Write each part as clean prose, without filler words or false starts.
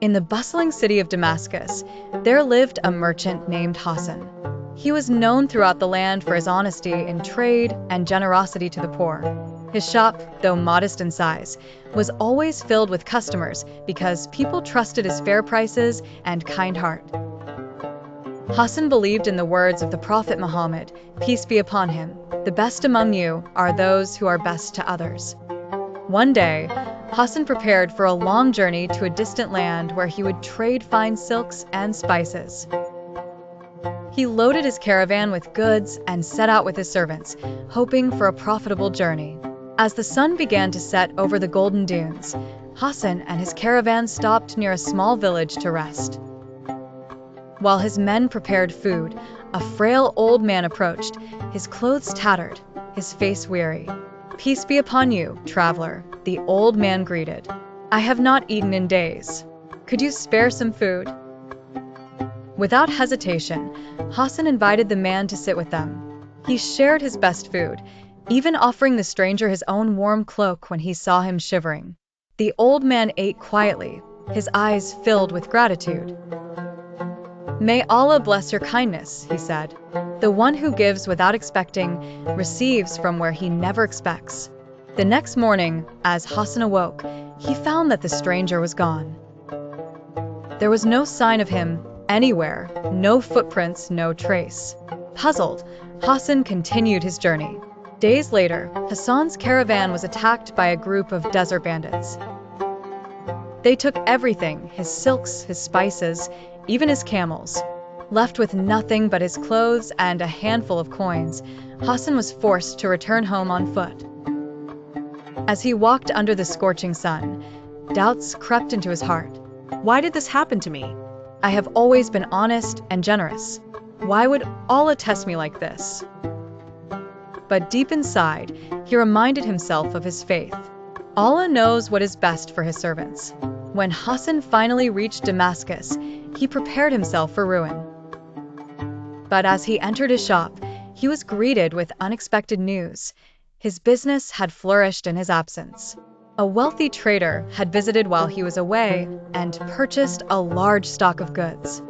In the bustling city of Damascus, there lived a merchant named Hassan. He was known throughout the land for his honesty in trade and generosity to the poor. His shop, though modest in size, was always filled with customers because people trusted his fair prices and kind heart. Hassan believed in the words of the Prophet Muhammad, peace be upon him, "The best among you are those who are best to others." One day, Hassan prepared for a long journey to a distant land where he would trade fine silks and spices. He loaded his caravan with goods and set out with his servants, hoping for a profitable journey. As the sun began to set over the golden dunes, Hassan and his caravan stopped near a small village to rest. While his men prepared food, a frail old man approached, his clothes tattered, his face weary. "Peace be upon you, traveler," the old man greeted. "I have not eaten in days. Could you spare some food?" Without hesitation, Hassan invited the man to sit with them. He shared his best food, even offering the stranger his own warm cloak when he saw him shivering. The old man ate quietly, his eyes filled with gratitude. "May Allah bless your kindness," he said. "The one who gives without expecting receives from where he never expects." The next morning, as Hassan awoke, he found that the stranger was gone. There was no sign of him anywhere, no footprints, no trace. Puzzled, Hassan continued his journey. Days later, Hassan's caravan was attacked by a group of desert bandits. They took everything, his silks, his spices, even his camels. Left with nothing but his clothes and a handful of coins, Hassan was forced to return home on foot. As he walked under the scorching sun, doubts crept into his heart. Why did this happen to me? I have always been honest and generous. Why would Allah test me like this? But deep inside, he reminded himself of his faith. Allah knows what is best for his servants. When Hassan finally reached Damascus, he prepared himself for ruin. But as he entered his shop, he was greeted with unexpected news. His business had flourished in his absence. A wealthy trader had visited while he was away and purchased a large stock of goods.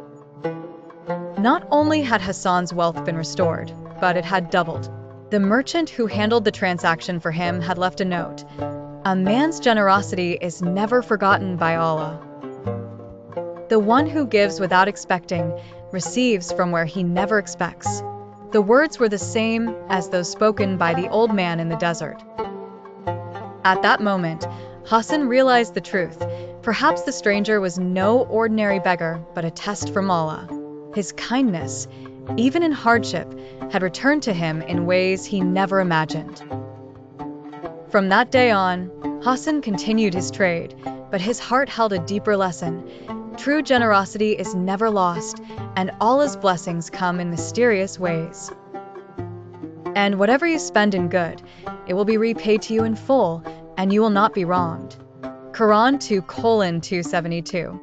Not only had Hassan's wealth been restored, but it had doubled. The merchant who handled the transaction for him had left a note. "A man's generosity is never forgotten by Allah. The one who gives without expecting receives from where he never expects." The words were the same as those spoken by the old man in the desert. At that moment, Hassan realized the truth. Perhaps the stranger was no ordinary beggar, but a test from Allah. His kindness, even in hardship, had returned to him in ways he never imagined. From that day on, Hassan continued his trade, but his heart held a deeper lesson. True generosity is never lost, and Allah's blessings come in mysterious ways. And whatever you spend in good, it will be repaid to you in full, and you will not be wronged. Quran 2:272